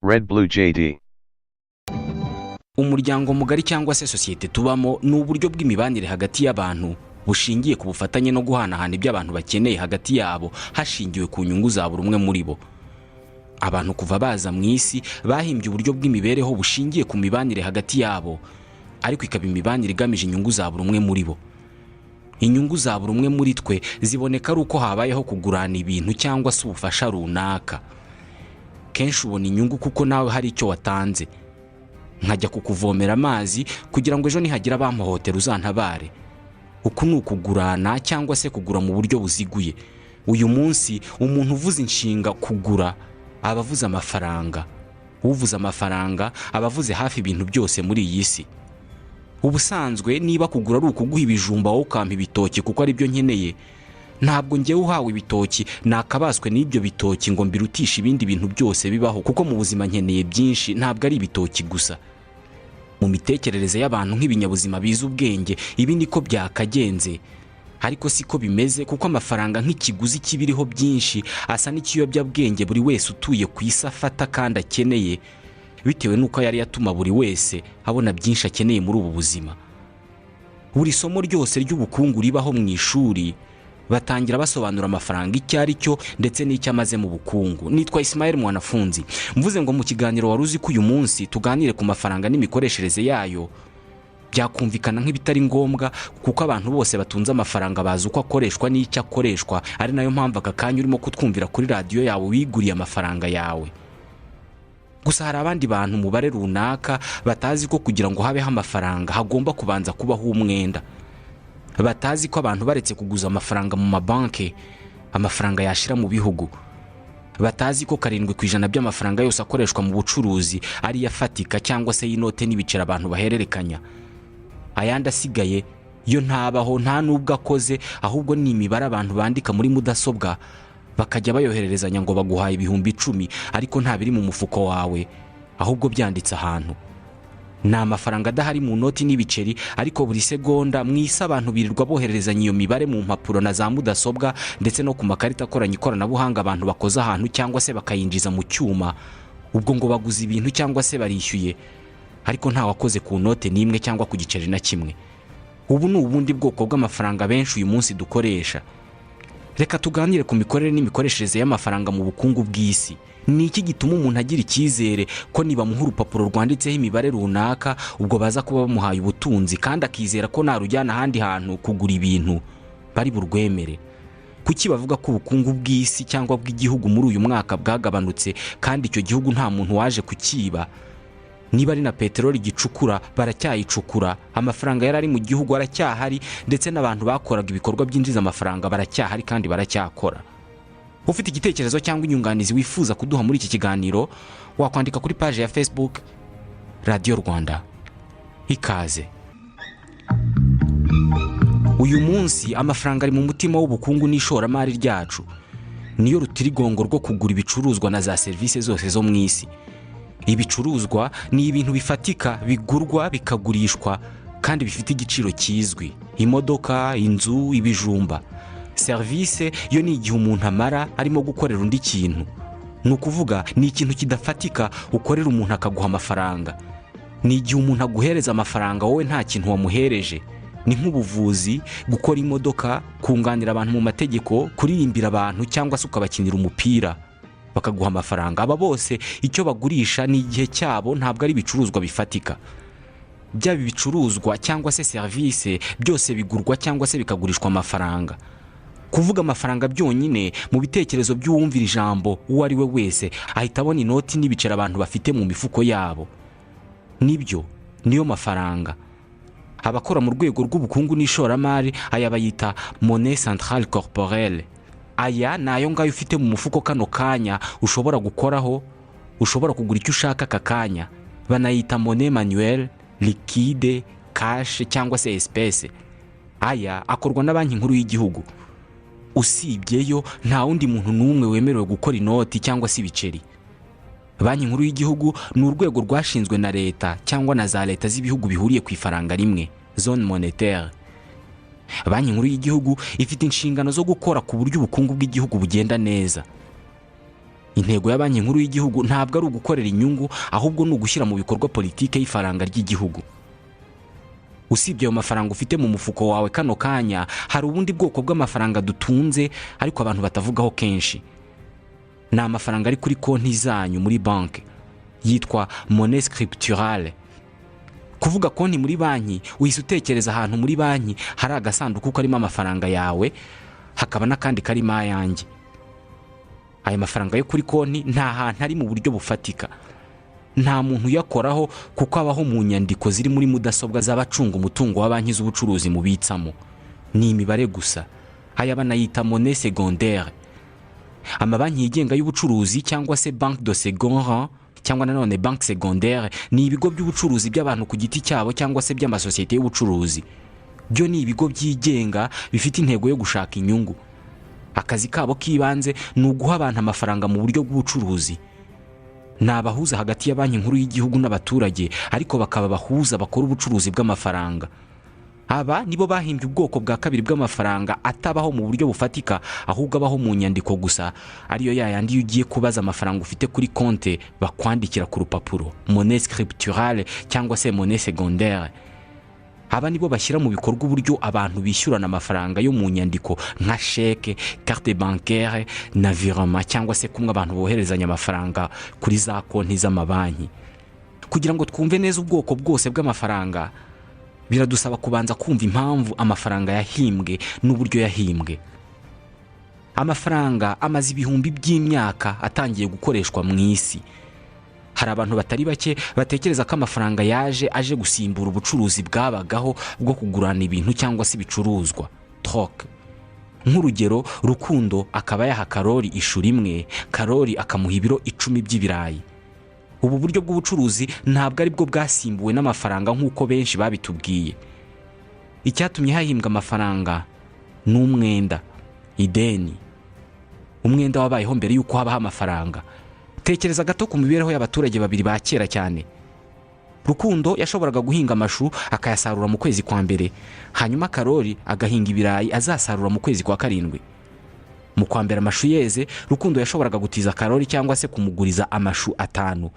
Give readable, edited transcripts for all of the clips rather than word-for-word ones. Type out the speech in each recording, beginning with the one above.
RedBlue JD. Umuryango mugari cyangwa se société tubamo ni uburyo bw'imibanire hagati y'abantu bushingiye ku bufatanye no guhanahana ibyo abantu bakeneye hagati yabo hashingiwe ku nyungu za buri umwe muri bo. Abantu kuva baza mu isi bahimbye uburyo bw'imibereho bushingiye ku mibanire hagati yabo, ariko ikaba imibanire igamije inyungu za buri umwe muri bo. Inyungu za buri umwe muri twe ziboneka ari uko habayeho kugurana ibintu cyangwa se ubufasha runaka. Kenshi ubona inyungu kuko nawe hari icyo watanze. Nkajya kukuvomera amazi kugira ngo ejo nihagira abamuhotera uzantabare. Uku ni ukugurana cyangwa se kugura mu buryo buziguye. Uyu munsi umuntu uvuze inshinga kugura aba avuze amafaranga. Uvuze amafaranga aba avuze hafi ibintu byose muri iyi si. Ubusanzwe niba kugura ari ukuguha ibijumba wowe ukampa ibitoki kuko ari byo nkeneye, ntabwo njyewe uhawe ibitoki nakabaswe n'ibyo bitoki ngo mbirutishe ibindi bintu byose bibaho, kuko mu buzima nkeneye byinshi, ntabwo ari ibitoki gusa. Mu mitekerereze y'abantu nk'ibinyabuzima biza ubwenge, ibi niko byakagenze. Ariko siko bimeze, kuko amafaranga nk'ikiguzi kibiriho byinshi asa n'ikiyobyabwenge buri wese utuye ku isi afata kandi akeneye, bitewe n'uko yari yatuma buri wese abona byinshi akeneye muri ubu buzima. Buri somo ryose ry'ubukungu ribaho mu ishuri batangira basobanura amafaranga icyo ari cyo ndetse n'icyo amaze mu bukungu. Nitwa Ismael Mwanafunzi. Mvuze ngo mu kiganiro wari uzi ko uyu munsi tuganire ku mafaranga n'imikoreshereze yayo, byakumvikana nk'ibitari ngombwa, kuko abantu bose batunze amafaranga bazi uko akoreshwa n'icyo akoreshwa. Ari nayo mpamvu aka kanya urimo kutwumvira kuri radio yawe wiguriye amafaranga yawe. Gusa hari abandi bantu umubare runaka batazi ko kugira ngo habeho amafaranga hagomba kubanza kubaho umwenda. Batazi ko abantu baretse kuguza amafaranga mu mabanki amafaranga yashira mu bihugu. Batazi ko 7% by'amafaranga yose akoreshwa mu bucuruzi ari yafatika cyangwa se y'inote n'ibicera abantu bahererekanya. Ayandi asigaye yo ntabaho, nta nubwo akoze, ahubwo ni imibare abantu bandika muri mudasobwa bakajya bayohererezanya ngo baguhaye 10,000, ariko nta biri mu mufuko wawe, ahubwo byanditse ahantu. Ni amafaranga adahari mu noti n'ibiceri, ariko buri segonda mwisa abantu birirwa bohererezanya iyo mibare mu mpapuro na za mudasobwa ndetse no ku makarita akoranye ikoranabuhanga abantu bakoza ahantu cyangwa se bakayinjiza mu cyuma. Ubwo ngo baguze ibintu cyangwa se barishyuye, ariko nta wakoze ku note n'imwe cyangwa ku giceri na kimwe. Ubu ni ubundi bwoko bw'amafaranga benshi uyu munsi dukoresha. Reka tuganire ku mikorere n'imikoreshereze y'amafaranga mu bukungu bw'isi. Ni iki gituma umuntu agira icyizere ko niba muha urupapuro rwanditseho imibare runaka ubwo baza kuba bamuhaye ubutunzi, kandi akizera ko narujyana ahandi hantu kugura ibintu bari burwemere? Kuki bavuga ko ubukungu bw'isi cyangwa bw'igihugu muri uyu mwaka bwagabanutse kandi icyo gihugu nta muntu waje kukiba? Niba ari na peteroli gicukura baracyayicukura, amafaranga yari ari mu gihugu aracyahari, ndetse n'abantu bakoraga ibikorwa byinjiza amafaranga baracyahari kandi baracyakora. Ufite igitekerezo cyangwa inyunganizi wifuza kuduha muri iki kiganiro, wakwandika kuri page ya Facebook Radio Rwanda. Ikaze. Uyu munsi amafaranga ari mu mutima w'ubukungu n'ishoramari ryacu. Niyo rutirigongo rwo kugura ibicuruzwa na za service zose zo mu isi. Ibicuruzwa ni ibintu bifatika, bigurwa bikagurishwa kandi bifite igiciro kizwi. Imodoka, inzu, ibijumba. Service yo ni igihe umuntu amara arimo gukorera undi kintu. Ni ukuvuga ni ikintu kidafatika ukorera umuntu akaguha amafaranga. Ni igihe umuntu aguhereza amafaranga wowe nta kintu wamuhereje. Ni nk'ubuvuzi, gukora imodoka, kunganira abantu mu mategeko, kuririmbira abantu cyangwa se ukabakinira umupira bakaguha amafaranga. Aba bose icyo bagurisha ni igihe cyabo, ntabwo ari ibicuruzwa bifatika. Byaba ibicuruzwa cyangwa se service byose bigurwa cyangwa se bikagurishwa amafaranga. Kuvuga amafaranga byonyine mu bitekerezo by'uwumvira ijambo uwo ari we wese ahita abona inoti n'ibicera abantu bafite mu mifuko yabo. Nibyo niyo mafaranga. Abakora mu rwego rw'ubukungu n'ishoramari aya bayita monnaie centrale corporelle. Aya nayo ngayo ufite mu mufuko kano kanya ushobora gukoraho, ushobora kugura icyo ushaka aka kanya. Banayita monnaie manuelle, liquide, cash cyangwa se espèce. Aya akorwa na banki nkuru y'igihugu. Usibyeyo nta wundi muntu n'umwe wemerewe gukora inoti cyangwa se ibiceri. Banki nkuru y'igihugu ni urwego rwashinzwe na leta cyangwa na za leta z'ibihugu bihuriye ku ifaranga rimwe, zone monétaire. Banki nkuru y'igihugu ifite inshingano zo gukora ku buryo ubukungu bw'igihugu bugenda neza. intego ya banki nkuru y'igihugu ntabwo ari ugukorera inyungu, ahubwo ni ugushyira mu bikorwa politike y'ifaranga ry'igihugu. Usibye ayo mafaranga ufite mu mufuko wawe kano kanya, hari ubundi bwoko bw'amafaranga dutunze ariko abantu batavugaho kenshi. Ni amafaranga ari kuri konti zanyu muri banki, yitwa monnaie scripturale. Kuvuga konti muri banki, uhise utekereza ahantu muri banki hari agasanduku karimo amafaranga yawe, hakaba n'akandi karimo ayanjye. Aya mafaranga yo kuri konti nta hantu ari mu buryo bufatika, nta muntu uyakoraho kuko abaho mu nyandiko ziri muri mudasobwa z'abacunga umutungo wa banki z'ubucuruzi mubitsamo. Ni imibare gusa. Aya banayita monnaie secondaire. Amabanki yigenga y'ubucuruzi cyangwa se banque de second rang cyangwa nanone banque secondaire ni ibigo by'ubucuruzi by'abantu ku giti cyabo cyangwa se by'amasosiyete y'ubucuruzi. Byo ni ibigo byigenga bifite intego yo gushaka inyungu. Akazi kabo kibanze ni uguha abantu amafaranga mu buryo bw'ubucuruzi. Ni abahuza hagati ya banki nkuru y'igihugu n'abaturage, ariko bakaba bahuza bakora ubucuruzi bw'amafaranga. Aba nibo bahimbye ubwoko bwa kabiri bw'amafaranga atabaho mu buryo bufatika, ahubwo abaho mu nyandiko gusa, ariyo yayandi iyo ugiye kubaza amafaranga ufite kuri konte bakwandikira ku rupapuro, monnaie scripturale cyangwa se monnaie secondaire. Aba nibo bashyira mu bikorwa uburyo abantu bishyurana amafaranga yo mu nyandiko nka chèque, carte bancaire na virement, cyangwa se kumwe abantu boherezanya amafaranga kuri za konti z'amabanki. Kugira ngo twumve neza ubwoko bwose bw'amafaranga, biradusaba kubanza kumva impamvu amafaranga yahimbwe n'uburyo yahimbwe. Amafaranga amaze ibihumbi by'imyaka atangiye gukoreshwa mu isi. Hari abantu batari bake batekereza ko amafaranga aje gusimbura ubucuruzi bwabagaho bwo kugurana ibintu cyangwa se ibicuruzwa, troc. Nk'urugero, Rukundo akaba yaha Karori ishuri imwe, Karori akamuha ibiro 10 by'ibirayi. Ubu buryo bw'ubucuruzi ntabwo ari bwo bwasimbuwe n'amafaranga nk'uko benshi babitubwiye. Icyatumye hahimbwa amafaranga ni umwenda, ideni. Umwenda wabayeho mbere y'uko habaho amafaranga. Tekereza gato ku mibereho y'abaturage babiri ba kera cyane. Rukundo yashoboraga guhinga amashu akayasarura mu kwezi kwa mbere, hanyuma Karori agahinga ibirayi azasarura mu kwezi kwa karindwi. Mu kwa mbere amashu yeze, Rukundo yashoboraga gutiza Karori cyangwa se kumuguriza amashu 5.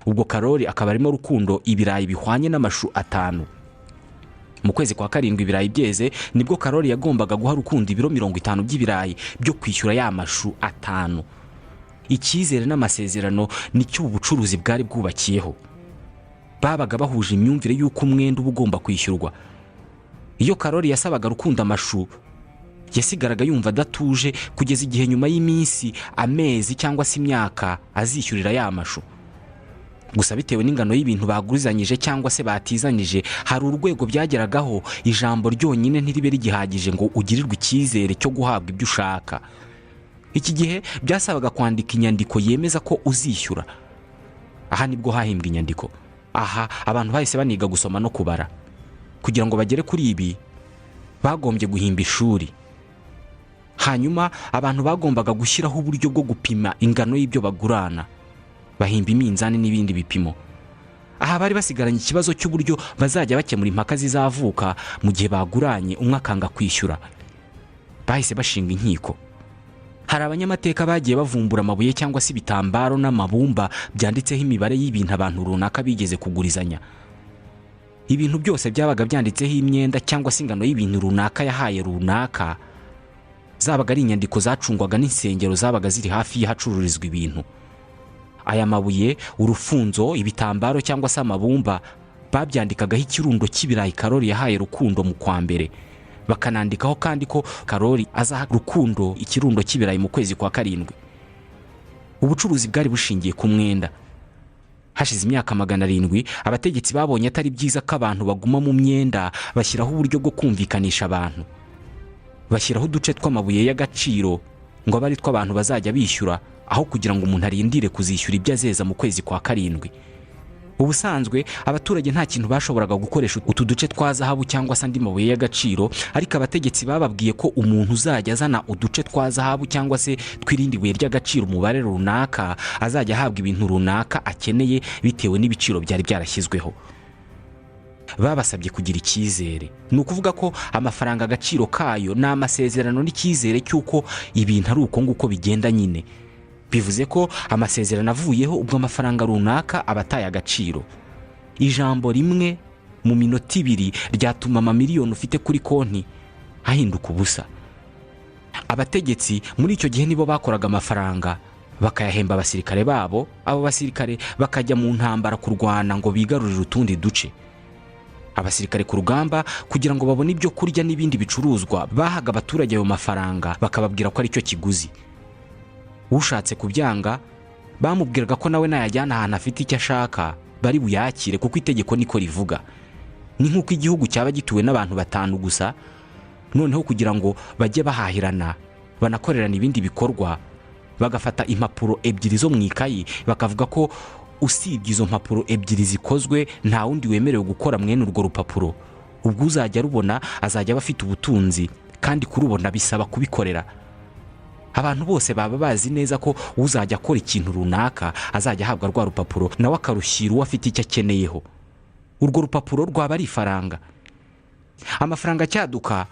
Ubwo Karori akaba arimo Rukundo ibirayi bihwanye n'amashu 5. Mu kwezi kwa karindwi ibirayi byeze, nibwo Karori yagombaga guha Rukundo ibiro 50 by'ibirayi byo kwishyura ya mashu 5. Icyizere n'amasezerano nicyo ubucuruzi bwari bwubakiyeho. Babaga bahuje imyumvire y'uko umwenda uba ugomba kwishyurwa. Iyo Karori yasabaga Rukundo amashu, yasigaraga yumva adatuje kugeza igihe nyuma y'iminsi, amezi cyangwa se imyaka azishyurira ya mashu. Gusa bitewe n'ingano y'ibintu bagurizanyije cyangwa se batizanije, hari urwego byageragaho ijambo ryonyine ntiribe rigihagije ngo ugirirwe icyizere cyo guhabwa ibyo ushaka. Iki gihe byasabaga kwandika inyandiko yemeza ko uzishyura. Aha nibwo hahimbwa inyandiko. Aha abantu bahise baniga gusoma no kubara. Kugira ngo bagere kuri ibi, bagombye guhimba ishuri. Hanyuma abantu bagombaga gushyiraho uburyo bwo gupima ingano y'ibyo bagurana, bahimba iminzani n'ibindi bipimo. Aha bari basigaranye ikibazo cy'uburyo bazajya bakemura impaka zizavuka mu gihe baguranye umwe akanga kwishyura. Bahise bashinga inkiko. Hari abanyamateka bagiye bavumbura amabuye cyangwa se ibitambaro n'amabumba byanditseho imibare y'ibintu abantu runaka bigeze kugurizanya. Ibintu byose byabaga byanditseho imyenda cyangwa se ingano y'ibintu runaka yahaye runaka, zabaga ari inyandiko zacungwaga n'insengero zabaga ziri hafi y'ahacururizwa ibintu. Aya mabuye, urufunzo, ibitambaro cyangwa se amabumba babyandikagaho ikirundo cy'ibirayi Karori yahaye Rukundo mu kwa mbere. Bakanandikaho kandi ko Karori azaha Rukundo ikirundo cy'ibirayi mu kwezi kwa karindwi. Ubucuruzi bwari bushingiye ku mwenda. Hashize imyaka 700, abategetsi babonye atari byiza ko abantu baguma mu myenda, bashyiraho uburyo bwo kumvikanisha abantu. Bashyiraho uduce tw'amabuye y'agaciro ngo abari tw'abantu bazajya bishyura, aho kugira ngo umuntu arindire kuzishyura ibyo azeza mu kwezi kwa karindwi. Ubusanzwe abaturage nta kintu bashoboraga gukoresha utu duce twa zahabu cyangwa se andi mabuye y'agaciro, ariko abategetsi bababwiye ko umuntu uzajya azana uduce twa zahabu cyangwa se twirindi buye ry'agaciro umubare runaka azajya ahabwa ibintu runaka akeneye bitewe n'ibiciro byari byarashyizweho. Babasabye kugira icyizere. Ni ukuvuga ko amafaranga agaciro kayo n'amasezerano n'icyizere cy'uko ibintu ari uko nguko bigenda nyine. bivuze ko amasezerano avuyeho ubwo amafaranga runaka aba ataye agaciro. Ijambo rimwe mu minota 2 ryatuma amamiliyoni ufite kuri konti ahinduka ubusa. Abategetsi muri icyo gihe nibo bakoraga amafaranga bakayahemba abasirikare babo, abo basirikare bakajya mu ntambara kurwana ngo bigarurire utundi duce. Abasirikare ku rugamba kugira ngo babone ibyo kurya n'ibindi bicuruzwa bahaga abaturage ayo mafaranga bakababwira ko ari cyo kiguzi. Ushatse kubyanga bamubwiraga ko nawe nayajyana ahantu afite icyo ashaka bari buyakire kuko itegeko niko rivuga. Ni nk'uko igihugu cyaba gituwe n'abantu 5 gusa, noneho kugira ngo bajye bahahirana banakorerana ibindi bikorwa bagafata impapuro 2 zo mu ikayi bakavuga ko usibye izo mpapuro 2 zikozwe nta wundi wemerewe gukora mwene urwo rupapuro. Ubwo uzajya rubona azajya bafite ubutunzi kandi kurubona bisaba kubikorera. Abantu bose baba bazi neza ko uzajya akora ikintu runaka azajya ahabwa rwa rupapuro nawe akarushyira uwo afite icyo akeneyeho. Urwo rupapuro rwaba ari ifaranga. Amafaranga cyaduka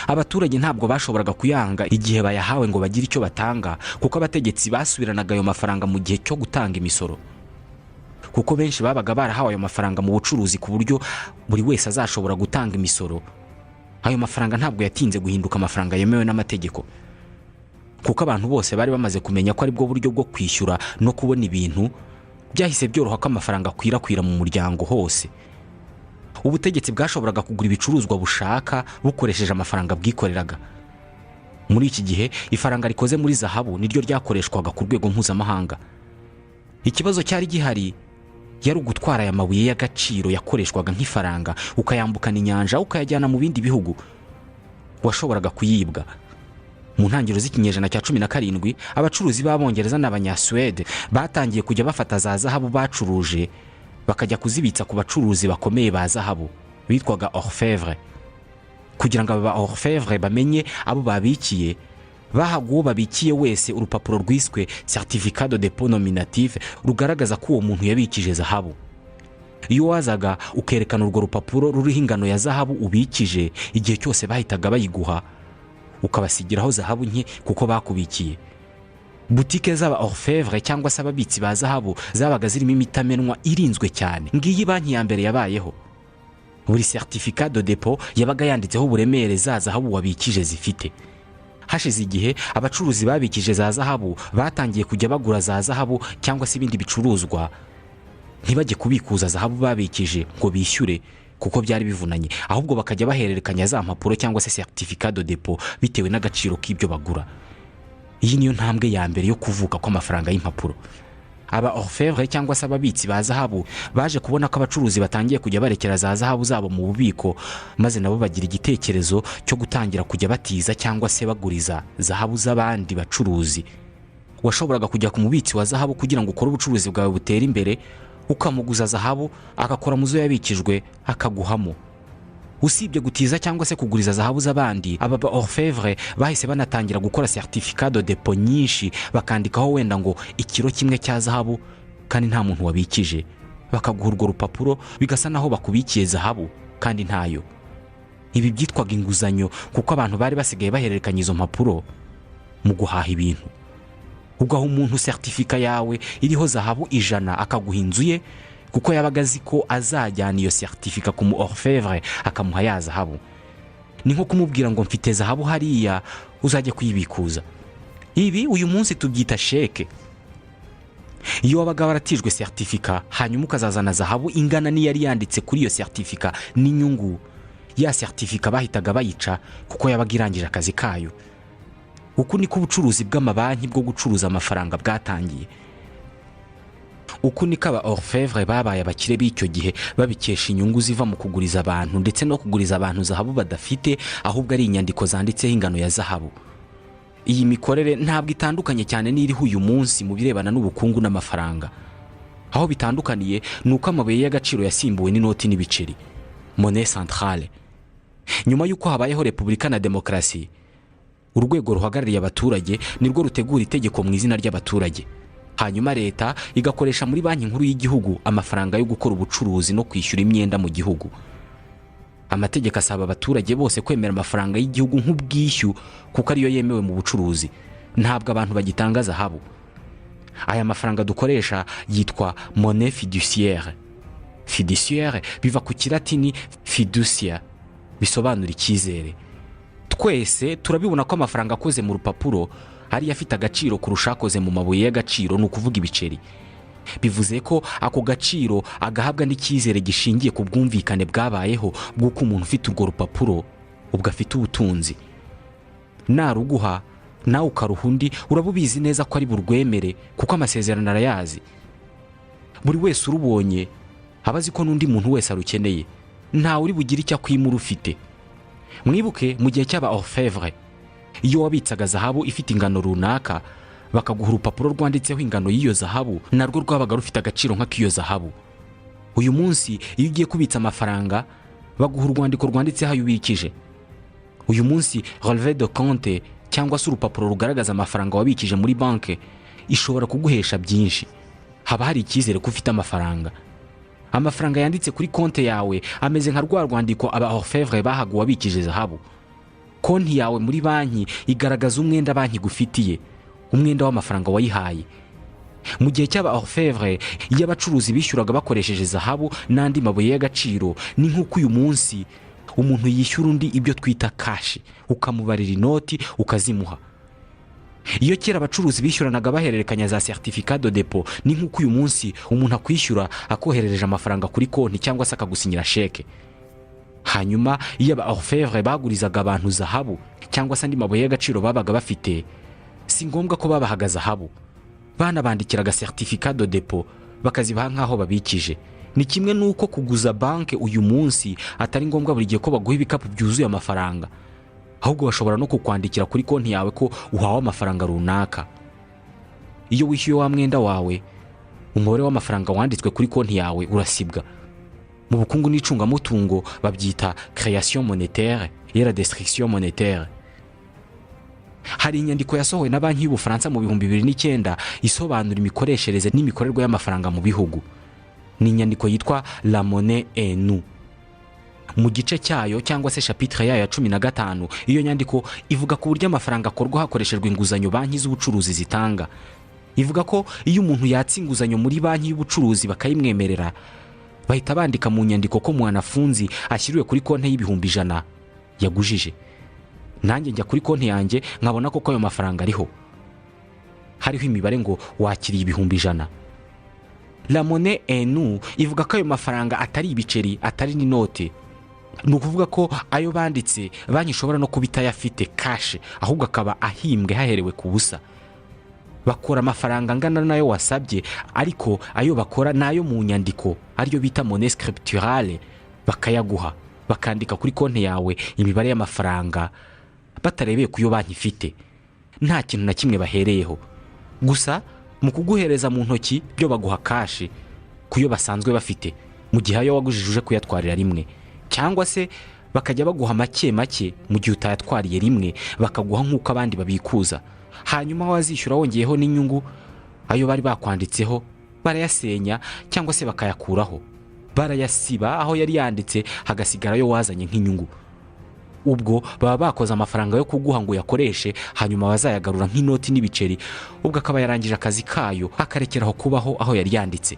abaturage ntabwo bashoboraga kuyanga igihe bayahawe ngo bagire icyo batanga, kuko abategetsi basubiranaga ayo mafaranga mu gihe cyo gutanga imisoro. Kuko benshi babaga barahawe ayo mafaranga mu bucuruzi ku buryo buri wese azashobora gutanga imisoro. Ayo mafaranga ntabwo yatinze guhinduka amafaranga yemewe n'amategeko, kuko abantu bose bari bamaze kumenya ko ari bwo buryo bwo kwishyura no kubona ibintu. Byahise byoroha ko amafaranga akwirakwira mu muryango hose. Ubutegetsi bwashoboraga kugura ibicuruzwa bushaka bukoresheje amafaranga bwikoreraga. Muri iki gihe ifaranga rikoze muri zahabu niryo ryakoreshwaga ku rwego mpuzamahanga. Ikibazo cyari gihari yari ugutwara aya mabuye y'agaciro yakoreshwaga nk'ifaranga ukayambukana inyanja ukayajyana mu bindi bihugu. Washoboraga kuyibwa. Mu ntangiriro z'ikinyejana cya 17 abacuruzi b'Abongereza n'Abanyasuwede batangiye kujya bafata za zahabu bacuruje bakajya kuzibitsa ku bacuruzi bakomeye ba zahabu bitwaga orfèvre. Kugira ngo aba orfèvre bamenye abo babikiye, bahaga uwo babikiye wese urupapuro rwiswe certificat de dépôt nominatif rugaragaza ko uwo muntu yabikije zahabu. Iyo wazaga ukerekana urwo rupapuro ruriho ingano ya zahabu ubikije, igihe cyose bahitaga bayiguha ukabasigiraho zahabu nke kuko bakubikiye. Butike z'aba orfèvre cyangwa se ababitsi ba zahabu zabaga zirimo imitamenwa irinzwe cyane. Ngiyi banki ya mbere yabayeho. Buri certificat de dépôt yabaga yanditseho uburemere za zahabu wabikije zifite. Hashize igihe abacuruzi babikije za zahabu batangiye kujya bagura za zahabu cyangwa se ibindi bicuruzwa, ntibajye kubikuza zahabu babikije ngo bishyure kuko byari bivunanye, ahubwo bakajya bahererekanya za mpapuro cyangwa se certificat de dépôt bitewe n'agaciro k'ibyo bagura. Iyi niyo ntambwe ya mbere yo kuvuka kw'amafaranga y'impapuro. Aba orfèvre cyangwa se ababitsi ba zahabu baje kubona ko abacuruzi batangiye kujya barekera za zahabu zabo mu bubiko, maze nabo bagira igitekerezo cyo gutangira kujya batiza cyangwa se baguriza zahabu z'abandi bacuruzi. Washoboraga kujya ku mubitsi wa zahabu kugira ngo ukore ubucuruzi bwawe butere imbere, ukamuguza zahabu agakora muzo yabikijwe akaguhamo. Usibye gutiza cyangwa se kuguriza zahabu z'abandi, aba ba orfèvre bahise banatangira gukora certificat de dépôt nyinshi bakandikaho wenda ngo ikiro kimwe cya zahabu kandi nta muntu wabikije, bakaguha urwo rupapuro bigasa naho bakubikiye zahabu kandi ntayo. Ibi byitwaga inguzanyo kuko abantu bari basigaye bahererekanya izo mpapuro mu guhaha ibintu. Ugaha umuntu certificat yawe iriho zahabu 100 akaguha inzu ye kuko yabaga azi ko azajyana iyo certificat ku mu orfèvre akamuha ya zahabu. Ni nko kumubwira ngo mfite zahabu hariya uzajye kuyibikuza. Ibi uyu munsi tubyita sheke. Iyo wabaga waratijwe certificat hanyuma ukazazana zahabu ingana ni yari yanditse kuri iyo certificat n'inyungu, ya certificat bahitaga bayica kuko yabaga irangije akazi kayo. Uku niko ubucuruzi bw'amabanki bwo gucuruza amafaranga bwatangiye. Uku niko aba orfèvre babaye abakire b'icyo gihe babikesha inyungu ziva mu kuguriza abantu ndetse no kuguriza abantu zahabu badafite, ahubwo ari inyandiko zanditseho ingano ya zahabu. Iyi mikorere ntabwo itandukanye cyane n'iriho uyu munsi mu birebana n'ubukungu n'amafaranga. Aho bitandukaniye nuko amabuye y'agaciro yasimbuwe n'inoti n'ibiceri, monnaie centrale. Nyuma y'uko habayeho Repubulika na Demokarasi, urwego ruhagarariye abaturage nirwo rutegura itegeko mu izina ry'abaturage. Hanyuma leta igakoresha muri banki nkuru y'igihugu amafaranga yo gukora ubucuruzi no kwishyura imyenda mu gihugu. Amategeko asaba abaturage bose kwemera amafaranga y'igihugu nk'ubwishyu kuko ariyo yemewe mu bucuruzi. Ntabwo abantu bagitanga zahabu. aya mafaranga dukoresha yitwa monnaie fiduciaire. Fiduciaire biva ku kilatini fiducia, bisobanura icyizere. Twese turabibona ko amafaranga akoze mu rupapuro ari afite agaciro kurusha akoze mu mabuye y'agaciro, ni ukuvuga ibiceri. Bivuze ko ako gaciro agahabwa n'icyizere gishingiye ku bwumvikane bwabayeho bw'uko umuntu ufite urwo rupapuro ubwo afite ubutunzi. Naruguha nawe ukaruha undi, uraba ubizi neza ko ari burwemere kuko amasezerano arayazi. Buri wese urubonye aba azi ko n'undi muntu wese arukeneye, ntawe uri bugire icyo akwimura ufite. Mwibuke mu gihe cy'aba orfèvre, iyo wabitsaga zahabu ifite ingano runaka bakaguha urupapuro rwanditseho ingano y'iyo zahabu, narwo rwabaga rufite agaciro nk'ak'iyo zahabu. Uyu munsi iyo ugiye kubitsa amafaranga baguha urwandiko rwanditseho ayo ubikije. Uyu munsi relevé de compte cyangwa se urupapuro rugaragaza amafaranga wabikije muri banke ishobora kuguhesha byinshi. Haba hari icyizere ko ufite amafaranga. Amafaranga yanditse kuri konte yawe ameze nka rwa rwandiko aba orfèvre bahaga wabikije zahabu. Konti yawe muri banki igaragaza umwenda banki gufitiye, umwenda w'amafaranga wayihaye. Mu gihe cy'aba orfèvre iyo abacuruzi bishyuraga bakoresheje zahabu n'andi mabuye y'agaciro, ni nk'uko uyu munsi umuntu yishyura undi ibyo twita cash, ukamubarira inoti ukazimuha. Iyo kera abacuruzi bishyuranaga bahererekanya za certificat de dépôt, ni nk'uko uyu munsi umuntu akwishyura akoherereje amafaranga kuri konti cyangwa se akagusinyira sheke. Hanyuma iyo aba orfèvre bagurizaga abantu zahabu cyangwa se andi mabuye y'agaciro babaga bafite, si ngombwa ko babahaga zahabu, banabandikiraga certificat de dépôt bakazibaha nk'aho babikije. Ni kimwe nuko kuguza banke uyu munsi atari ngombwa buri gihe ko baguha ibikapu byuzuye amafaranga, ahubwo bashobora no kukwandikira kuri konti yawe ko uhawe amafaranga runaka. Iyo wishyuye wa mwenda wawe, umubare w'amafaranga wanditswe kuri konti yawe urasibwa. Mu bukungu n'icungamutungo babyita création monétaire et la destruction monétaire. Hari inyandiko yasohowe na banki y'Ubufaransa mu 2009 isobanura imikoreshereze n'imikorerwe y'amafaranga mu bihugu. Ni inyandiko yitwa La monnaie et nous. Mu gice cyayo cyangwa se chapitre yayo ya 15, iyo nyandiko ivuga ku buryo amafaranga akorwa hakoreshejwe inguzanyo banki z'ubucuruzi zitanga. Ivuga ko iyo umuntu yatse inguzanyo muri banki y'ubucuruzi bakayimwemerera, bahita bandika mu nyandiko ko mwanafunzi ashyiriwe kuri konti y'ibihumbi 100 yagujije. Nanjye njya kuri konti yanjye nkabona ko ayo mafaranga ariho, hariho imibare ngo wakiriye ibihumbi 100. La monnaie et nous ivuga ko ayo mafaranga atari ibiceri, atari n'inote. Ni ukuvuga ko ayo banditse banki ishobora no kubita yafite cash, ahubwo akaba ahimbwe haherewe ku busa. Bakora amafaranga angana nayo wasabye, ariko ayo bakora nayo mu nyandiko ariyo bita monnaie scripturale, bakayaguha bakandika kuri konti yawe imibare y'amafaranga batarebeye kuyo banki ifite. Nta kintu na kimwe bahereyeho, gusa mu kuguhereza mu ntoki byo baguha cash kuyo basanzwe bafite, mu gihe ayo wagujije kuyatwarira rimwe, cyangwa se bakajya baguha make mu gihe utayatwariye rimwe bakaguha nk'uko abandi babikuza. Hanyuma wazishyura wongeyeho n'inyungu, ayo bari bakwanditseho barayasenya cyangwa se bakayakuraho, barayasiba aho yari yanditse hagasigara yo wazanye nk'inyungu. Ubwo baba bakoze amafaranga yo kuguha ngo yakoreshe, hanyuma bazayagarura nk'inoti n'ibiceri, ubwo akaba yarangije akazi kayo akarekeraho kubaho aho yari yanditse,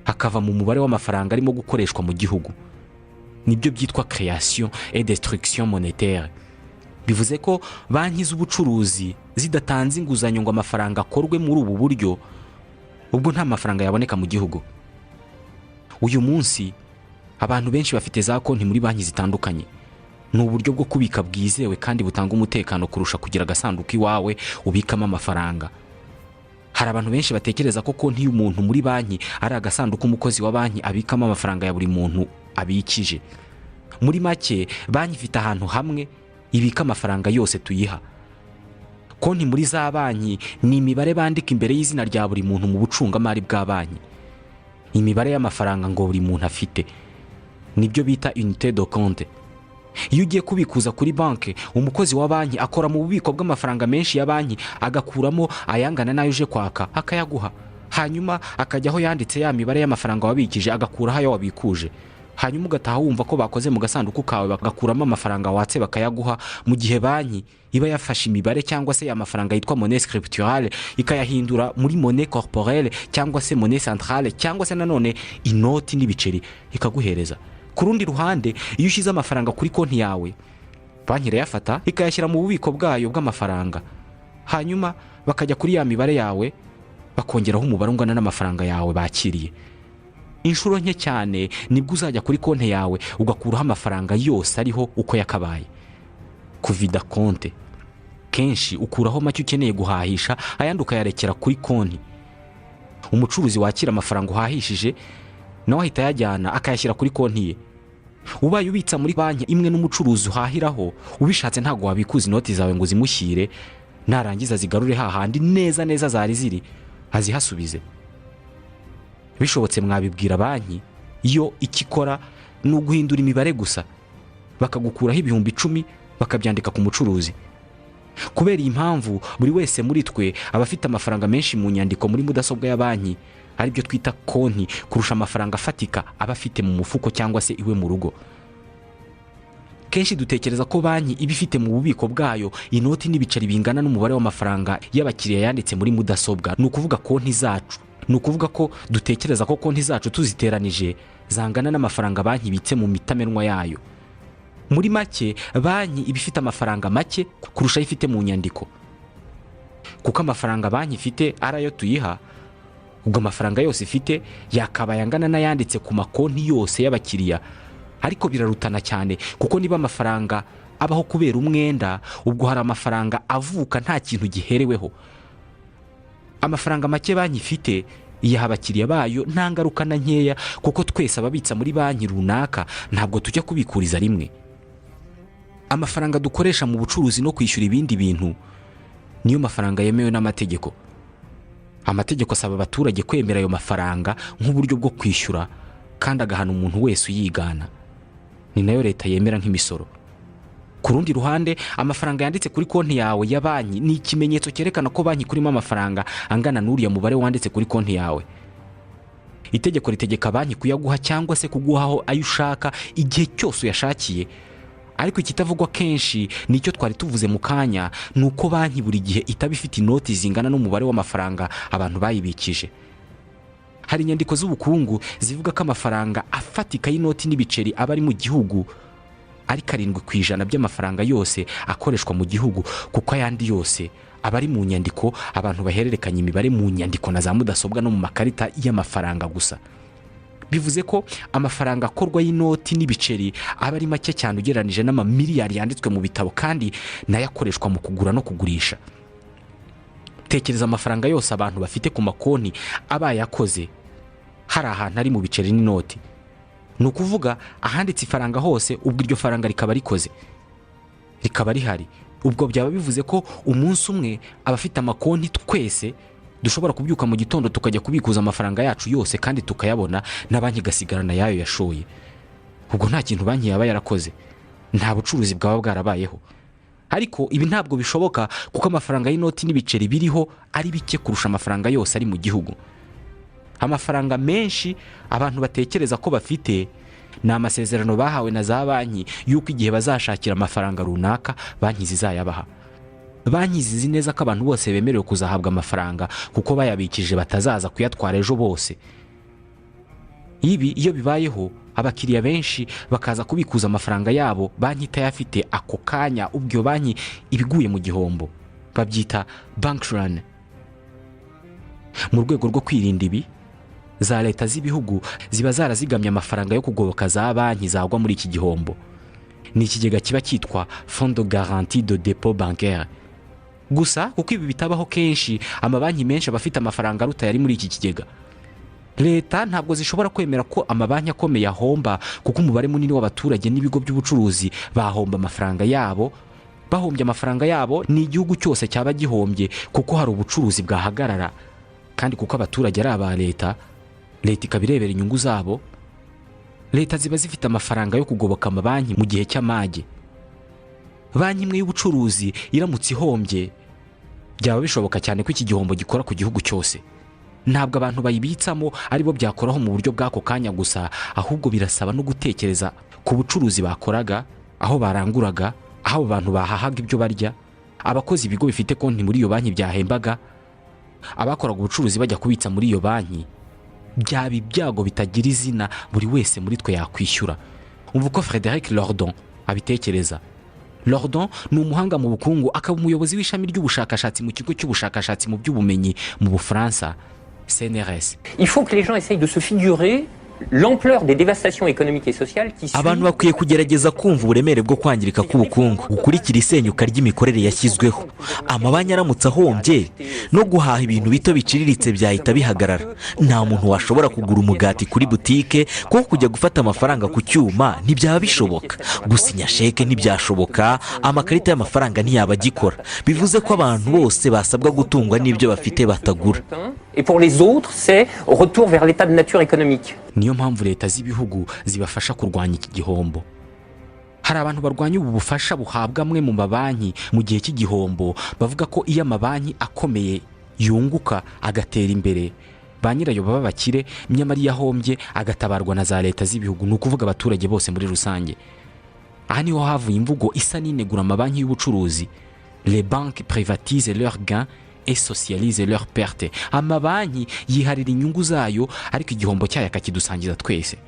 akava mu mubare w'amafaranga arimo gukoreshwa mu gihugu. Nibyo byitwa création et destruction monétaire. Bivuze ko banki z'ubucuruzi zidatanze inguzanyo ngo amafaranga akorwe muri ubu buryo, ubwo nta mafaranga yaboneka mu gihugu. Uyu munsi abantu benshi bafite za konti muri banki zitandukanye. Ni uburyo bwo kubika bwizewe kandi butanga umutekano kurusha kugira agasanduku iwawe ubikamo amafaranga. Hari abantu benshi batekereza ko konti y'umuntu muri banki ari agasanduku umukozi wa banki abikamo amafaranga ya buri muntu abikije. Muri make banki ifite ahantu hamwe ibika amafaranga yose tuyiha. Konti muri za banki ni imibare bandika imbere y'izina rya buri muntu mu bucungamari bwa banki, imibare y'amafaranga ngo buri muntu afite. Nibyo bita unité de compte. Iyo ugiye kubikuza kuri banki, umukozi wa banki akora mu bubiko bw'amafaranga menshi ya banki, agakuramo ayangana nayo uje kwaka akayaguha, hanyuma akajyaho yanditse ya mibare y'amafaranga wabikije agakuraho ayo wabikuje, hanyuma ugataha wumva ko bakoze mu gasanduku kawe bagakuramo amafaranga watse bakayaguha, mu gihe banki iba yafashe imibare cyangwa se ya mafaranga yitwa monnaie scripturale ikayahindura muri monnaie corporelle cyangwa se monnaie centrale cyangwa se nanone inoti n'ibiceri ikaguhereza. Ku rundi ruhande, iyo ushyize amafaranga kuri konti yawe, banki irayafata ikayashyira mu bubiko bwayo bw'amafaranga, hanyuma bakajya kuri ya mibare yawe bakongeraho umubare ungana n'amafaranga yawe bakiriye. Inshuro nke cyane nibwo uzajya kuri konti yawe ugakuraho amafaranga yose ariho uko yakabaye. Kuvida konti kenshi ukuraho make ukeneye guhahisha, ayandi ukayarekera kuri konti. Umucuruzi wakira amafaranga uhahishije nawe ahita yajyana akayashyira kuri konti ye. Ubaye ubitsa muri banki imwe n'umucuruzi uhahiraho, ubishatse ntago wabikuza inoti zawe ngo zimushyire, narangiza zigarure hahandi neza neza zari ziri azihasubize. Bishobotse mwabibwira banki, iyo ikikora ni uguhindura imibare gusa, bakagukuraho ibihumbi 10 bakabyandika ku mucuruzi. Kubera iyi mpamvu buri wese muri twe aba afite amafaranga menshi mu nyandiko muri mudasobwa ya banki, ari byo twita konti, kurusha amafaranga afatika aba afite mu mufuko cyangwa se iwe mu rugo. Kenshi dutekereza ko banki iba ifite mu bubiko bwayo inoti n'ibiceri bingana n'umubare w'amafaranga y'abakiriya yanditse muri mudasobwa. Ni ukuvuga konti zacu, ni ukuvuga ko dutekereza ko konti zacu tuziteranije zangana n'amafaranga banki ibitse mu mitamenwa yayo. Muri make, banki iba ifite amafaranga make kurusha ifite mu nyandiko, kuko amafaranga banki ifite arayo tuyiha. Ubwo amafaranga yose ifite yakabaye angana n'ayanditse ku makonti yose y'abakiriya, ariko birarutana cyane, kuko niba amafaranga abaho kubera umwenda, ubwo hari amafaranga avuka nta kintu gihereweho. Amafaranga make banki ifite iyaha abakiriya bayo nta ngaruka na nkeya, kuko twese ababitsa muri banki runaka ntabwo tujya kubikuriza rimwe. Amafaranga dukoresha mu bucuruzi no kwishyura ibindi bintu niyo mafaranga yemewe n'amategeko. Amategeko asaba abaturage kwemera ayo mafaranga nk'uburyo bwo kwishyura, kandi agahana umuntu wese uyigana. Ni nayo leta yemera nk'imisoro. Ku rundi ruhande, amafaranga yanditse kuri konti yawe ya banki ni ikimenyetso cyerekana ko banki kurimo amafaranga angana n'uriya mubare wanditse kuri konti yawe. Itegeko ritegeka banki kuyaguha cyangwa se kuguhaho ayo ushaka igihe cyose uyashakiye. Ariko ikitavugwa kenshi nicyo twari tuvuze mu kanya, nuko banki buri gihe itaba ifite inoti zingana n'umubare w'amafaranga abantu bayibikije. Hari inyandiko z'ubukungu zivuga ko amafaranga afatika y'inoti n'ibiceri aba ari mu gihugu ari 7% by'amafaranga yose akoreshwa mu gihugu, kuko ayandi yose aba ari mu nyandiko abantu bahererekanya imibare mu nyandiko na za mudasobwa no mu makarita y'amafaranga gusa. Bivuze ko amafaranga akorwa y'inoti n'ibiceri aba ari make cyane ugereranije n'amamiliyari yanditswe mu bitabo kandi nayakoreshwa mu kugura no kugurisha. Tekereza amafaranga yose abantu bafite ku makonti aba yakoze hari ahantu ari mu biceri n'inoti. Ni ukuvuga ahanditse ifaranga hose, ubwo iryo faranga rikaba rikoze, rikaba rihari. Ubwo byaba bivuze ko umunsi umwe abafite amakonti twese dushobora kubyuka mu gitondo tukajya kubikuza amafaranga yacu yose kandi tukayabona, na banki igasigarana yayo yashoye. Ubwo nta kintu banki yaba yarakoze, nta bucuruzi bwaba bwarabayeho. Ariko ibi ntabwo bishoboka, kuko amafaranga y'inoti n'ibiceri biriho ari bike kurusha amafaranga yose ari mu gihugu. Amafaranga menshi abantu batekereza ko bafite ni amasezerano bahawe na za banki yuko igihe bazashakira amafaranga runaka banki zizayabaha. Banki zizi neza ko abantu bose bemerewe kuzahabwa amafaranga, kuko bayabikije batazaza kuyatwara ejo bose. Ibi iyo bibayeho, abakiriya benshi bakaza kubikuza amafaranga yabo banki itayafite ako kanya, ubwo banki ibiguye mu gihombo. Babyita bank run. Mu rwego rwo kwirinda ibi, za leta z'ibihugu ziba zarazigamye amafaranga yo kugoboka za banki zagwa muri iki gihombo. Ni ikigega kiba cyitwa Fond de Garantie de Dépôt Bancaire. Gusa kuko ibi bitabaho kenshi, amabanki menshi abafite amafaranga aruta yari muri iki kigega. Leta ntabwo zishobora kwemera ko amabanki akomeye ahomba, kuko umubare munini w'abaturage n'ibigo by'ubucuruzi bahomba amafaranga yabo. Bahombye amafaranga yabo, ni igihugu cyose cyaba gihombye, kuko hari ubucuruzi bwahagarara. Kandi kuko abaturage ari aba leta ikabirebera inyungu zabo, leta ziba zifite amafaranga yo kugoboka amabanki mu gihe cy'amage. Banki imwe y'ubucuruzi iramutse ihombye, byaba bishoboka cyane ko iki gihombo gikora ku gihugu cyose. ntabwo abantu bayibitsamo aribo byakoraho mu buryo bw'ako kanya gusa, ahubwo birasaba no gutekereza ku bucuruzi bakoraga, aho baranguraga, aho abantu bahahaga ibyo barya, abakozi ibigo bifite konti muri iyo banki byahembaga, abakoraga ubucuruzi bajya kubitsa muri iyo banki. Byaba ibyago bitagira izina buri wese muri twe yakwishyura. Umva uko Frédéric Lordon abitekereza. Lordon ni umuhanga mu bukungu, akaba umuyobozi w'ishami ry'ubushakashatsi mu kigo cy'ubushakashatsi mu by'ubumenyi mu Bufaransa, CNRS. Il faut que les gens essayent de se figurer l'ampleur des dévastations économiques et sociales qui abantu bakwiye kugerageza kumva uburemere bwo kwangirika k'ubukungu gukurikira isenyuka ry'imikorere yashyizweho. Amabanki aramutse ahombye, no guhaha ibintu bito biciriritse byahita bihagarara. Nta muntu washobora kugura umugati kuri butike, kuko kujya gufata amafaranga ku cyuma ntibyaba bishoboka. Gusinya sheke ntibyashoboka, amakarita y'amafaranga ntiyaba agikora. Bivuze ko abantu bose basabwa gutungwa n'ibyo bafite batagura. Et pour les autres, c'est retour vers l'état de nature économique. Niyo mpamvu leta z'ibihugu zibafasha kurwanya iki gihombo. Hari abantu barwanya ubu bufasha buhabwa amwe mu mabanki mu gihe cy'igihombo, bavuga ko iyo amabanki akomeye yunguka agatera imbere, ba nyirayo baba bakire, nyamara iyo ahombye agatabarwa na za leta z'ibihugu, ni ukuvuga abaturage bose muri rusange. Aha niho havuye imvugo isa n'inegura amabanki y'ubucuruzi. Les banques privatisent leurs gains et socialise leur perte. Amabanki yiharira inyungu zayo, ariko igihombo cyayo akakidusangiza twese.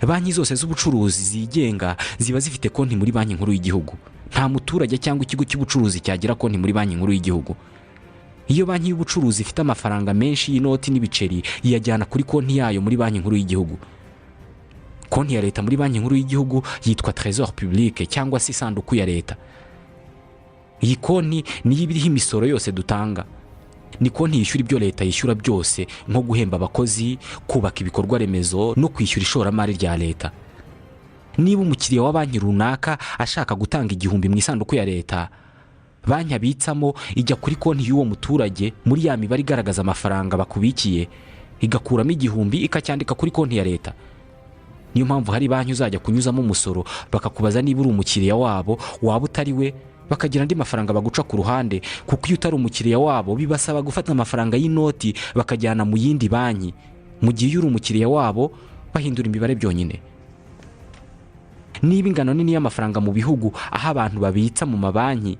Banki zose z'ubucuruzi zigenga ziba zifite konti muri banki nkuru y'igihugu. Nta muturage cyangwa ikigo cy'ubucuruzi cyagira konti muri banki nkuru y'igihugu. Iyo banki y'ubucuruzi ifite amafaranga menshi y'inoti n'ibiceri, iyajyana kuri konti yayo muri banki nkuru y'igihugu. Konti ya leta muri banki nkuru y'igihugu yitwa Trésor Public cyangwa se isanduku ya leta. Iyi konti niyo ibiriho imisoro yose dutanga. Ni konti yishyura ibyo leta yishyura byose, nko guhemba abakozi, kubaka ibikorwa remezo no kwishyura ishoramari rya leta. Niba umukiriya wa banki runaka ashaka gutanga 1,000 mu isanduku ya leta, banki abitsamo ijya kuri konti y'uwo muturage muri ya mibare igaragaza amafaranga bakubikiye, igakuramo 1,000 ikacyandika kuri konti ya leta. Niyo mpamvu hari banki uzajya kunyuzamo umusoro bakakubaza niba uri umukiriya wabo, waba utari we bakagira andi mafaranga baguca ku ruhande, kuko iyo utari umukiriya wabo bibasaba gufata amafaranga y'inoti bakajyana mu yindi banki, mu gihe iyo uri umukiriya wabo bahindura imibare byonyine. Niba ingano nini y'amafaranga mu bihugu aho abantu babitsa mu mabanki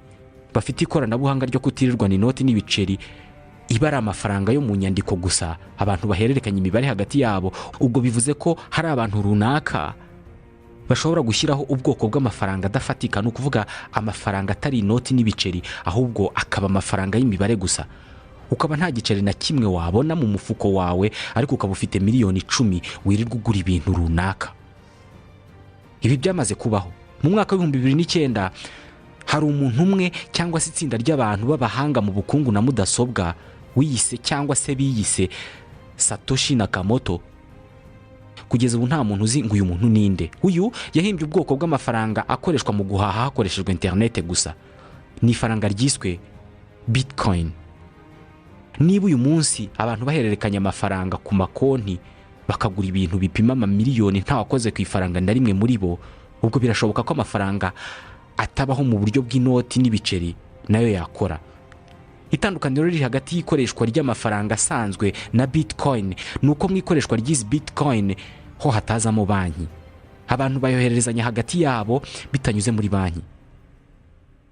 bafite ikoranabuhanga ryo kutirirwa n'inoti n'ibiceri, iba ari amafaranga yo mu nyandiko gusa, abantu bahererekanya imibare hagati yabo, ubwo bivuze ko hari abantu runaka bashobora gushyiraho ubwoko bw'amafaranga adafatika, ni ukuvuga amafaranga atari inoti n'ibiceri, ahubwo akaba amafaranga y'imibare gusa. Ukaba nta giceri na kimwe wabona mu mufuko wawe, ariko ukaba ufite miliyoni 10 wirirwa ugura ibintu runaka. Ibi byamaze kubaho. Mu mwaka wa 2009 hari umuntu umwe cyangwa se itsinda ry'abantu b'abahanga mu bukungu na mudasobwa wiyise cyangwa se biyise Satoshi Nakamoto. Kugeza ubu nta muntu uzi ngo uyu muntu ninde. Uyu yahimbye ubwoko bw'amafaranga akoreshwa mu guhaha hakoreshejwe internet gusa. Ni ifaranga ryiswe Bitcoin. Niba uyu munsi abantu bahererekanya amafaranga ku makonti bakagura ibintu bipima amamiliyoni nta wakoze ku ifaranga na rimwe muri bo, ubwo birashoboka ko amafaranga atabaho mu buryo bw'inoti n'ibiceri nayo yakora. Itandukaniro riri hagati y'ikoreshwa ry'amafaranga asanzwe na Bitcoin nuko mu ikoreshwa ry'izi Bitcoin ho hatazamo banki. Abantu bayohererezanya hagati yabo bitanyuze muri banki.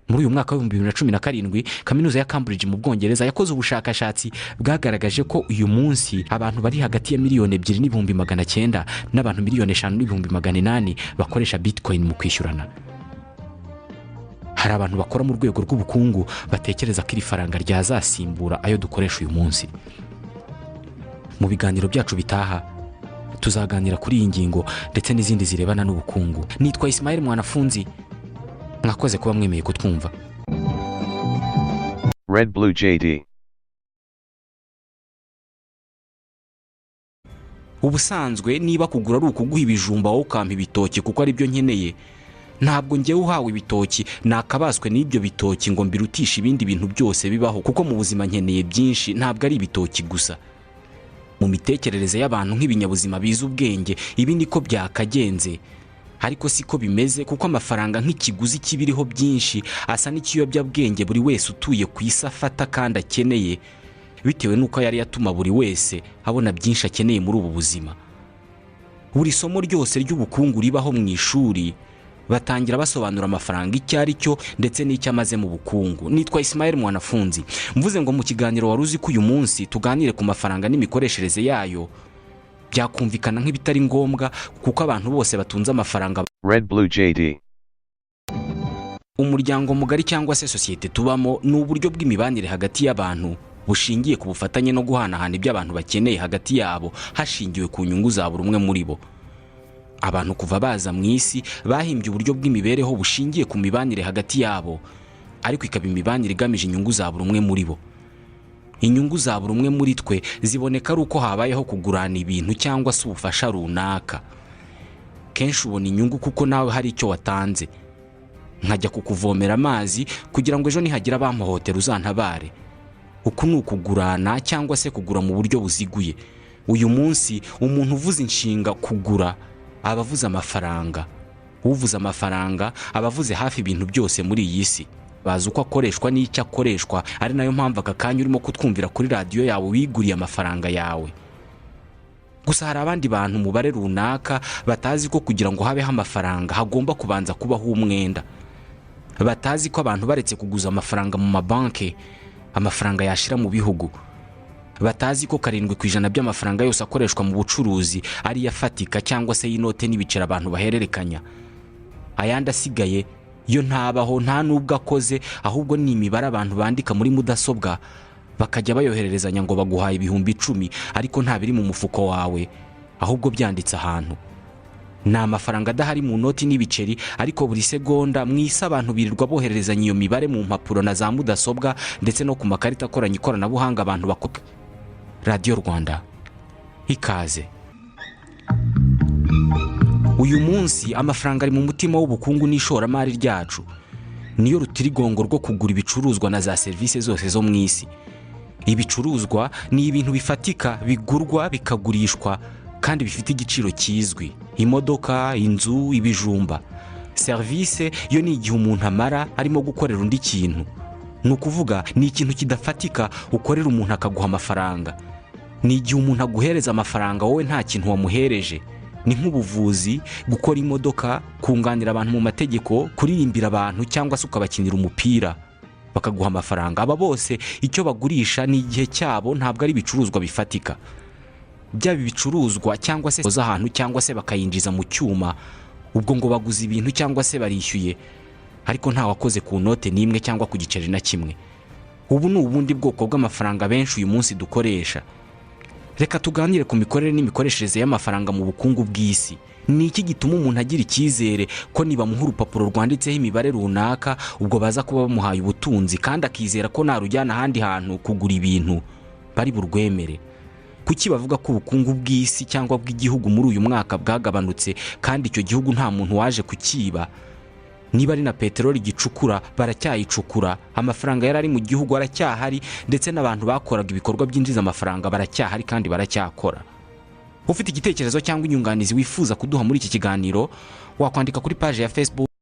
Muri uyu mwaka wa 2017 kaminuza ya Cambridge mu Bwongereza yakoze ubushakashatsi bwagaragaje ko uyu munsi abantu bari hagati ya 2,900,000 n'abantu 5,800,000 bakoresha Bitcoin mu kwishyurana. Hari abantu bakora mu rwego rw'ubukungu batekereza ko iri faranga ryazasimbura ayo dukoresha uyu munsi. Mu biganiro byacu bitaha tuzaganira kuri iyi ngingo ndetse n'izindi zirebana n'ubukungu. Nitwa Ismail Mwanafunzi, mwakoze kuba mwemeye kutwumva. RedBlue JD. Ubusanzwe niba kugura ari ukuguha ibijumba wowe ukampa ibitoki kuko ari byo nkeneye, ntabwo ngewe uhawe ibitoki nakabaswe n'ibyo bitoki ngo mbirutishe ibindi bintu byose bibaho, kuko mu buzima nkeneye byinshi, ntabwo ari ibitoki gusa. Mu mitekerereze y'abantu nk'ibinyabuzima biza ubwenge, ibi niko byakagenze. Ariko siko bimeze, kuko amafaranga nk'ikiguzi kibiriho byinshi asa n'ikiyobyabwenge buri wese utuye ku isi afata kandi akeneye. bitewe n'uko yari yatuma buri wese abona byinshi akeneye muri ubu buzima. Buri somo ryose ry'ubukungu ribaho mu ishuri batangira basobanura amafaranga icyo ari cyo ndetse n'icyo amaze mu bukungu. Nitwa Ismael Mwanafunzi, mvuze ngo mu kiganiro waruzi ko uyu munsi tuganire ku mafaranga n'imikoreshereze yayo, byakumvikana nk'ibitari ngombwa kuko abantu bose batunze amafaranga. RedBlue JD. Umuryango mugari cyangwa se société tubamo ni uburyo bw'imibanire hagati y'abantu bushingiye ku bufatanye no guhanahana ibyo abantu bakeneye hagati yabo hashingiwe ku nyungu za buri umwe muri bo. Abantu kuva baza mu isi bahimbye uburyo bw'imibereho bushingiye ku mibanire hagati yabo, ariko ikaba imibanire igamije inyungu za buri umwe muri bo. Inyungu za buri umwe muri twe ziboneka ari uko habayeho kugurana ibintu cyangwa se ubufasha runaka. Kenshi ubona inyungu kuko nawe hari icyo watanze. Nkajya kukuvomera amazi kugira ngo ejo nihagira abamuhotera uzantabare. Uku ni ukugurana cyangwa se kugura mu buryo buziguye. Uyu munsi umuntu uvuze inshinga kugura aba avuze amafaranga. Uvuze amafaranga aba avuze hafi ibintu byose muri iyi si. Bazi uko akoreshwa n'icyo akoreshwa, ari nayo mpamvu aka kanya urimo kutwumvira kuri radiyo yawe wiguriye amafaranga yawe. Gusa hari abandi bantu umubare runaka batazi ko kugira ngo habeho amafaranga hagomba kubanza kubaho umwenda. Batazi ko abantu baretse kuguza amafaranga mu mabanki amafaranga yashira mu bihugu. Batazi ko 7% by'amafaranga yose akoreshwa mu bucuruzi ari yafatika cyangwa se y'inote n'ibicera abantu bahererekanya. Ayandi asigaye yo ntabaho nta nubwo akoze, ahubwo ni imibare abantu bandika muri mudasobwa bakajya bayohererezanya ngo baguhaye 10,000 ariko nta biri mu mufuko wawe, ahubwo byanditse ahantu. Ni amafaranga adahari mu noti n'ibiceri, ariko buri segonda mwisa abantu birirwa bohererezanya iyo mibare mu mpapuro na za mudasobwa ndetse no ku makarita akoranye ikoranabuhanga abantu bakopa. Radio Rwanda, ikaze. Uyu munsi amafaranga ari mu mutima w'ubukungu n'ishoramari ryacu. Niyo rutirigongo rwo kugura ibicuruzwa na za service zose zo mu isi. Ibicuruzwa ni ibintu bifatika bigurwa bikagurishwa kandi bifite igiciro kizwi. Imodoka, inzu, ibijumba. Service yo ni igihe umuntu amara arimo gukorera undi kintu. Nukuvuga ni ikintu kidafatika ukorera umuntu akaguha amafaranga. Ni igihe umuntu aguhereza amafaranga wowe nta kintu wamuhereje. Ni nk'ubuvuzi, gukora imodoka, kunganira abantu mu mategeko, kuririmbira abantu cyangwa se ukabakinira umupira bakaguha amafaranga. Aba bose icyo bagurisha ni igihe cyabo, ntabwo ari ibicuruzwa bifatika. Byaba ibicuruzwa cyangwa se boza ahantu cyangwa se bakayinjiza mu cyuma, ubwo ngo baguze ibintu cyangwa se barishyuye, ariko nta wakoze ku note n'imwe cyangwa ku giceri na kimwe. Ubu ni ubundi bwoko bw'amafaranga benshi uyu munsi dukoresha. Reka tuganire ku mikorere n'imikoreshereze y'amafaranga mu bukungu bw'isi. Ni iki gituma umuntu agira icyizere ko niba muha urupapuro rwanditseho imibare runaka ubwo baza kuba bamuhaye ubutunzi, kandi akizera ko narujyana ahandi hantu kugura ibintu bari burwemere? Kuki bavuga ko ubukungu bw'isi cyangwa bw'igihugu muri uyu mwaka bwagabanutse kandi icyo gihugu nta muntu waje kukiba? Niba ari na peteroli gicukura baracyayicukura, amafaranga yarari mu gihugu aracyahari, ndetse n'abantu bakoraga ibikorwa byinjiza amafaranga baracyahari kandi baracyakora. Ufite igitekerezo cyangwa inyunganizi wifuza kuduha muri iki kiganiro, wakwandika kuri page ya Facebook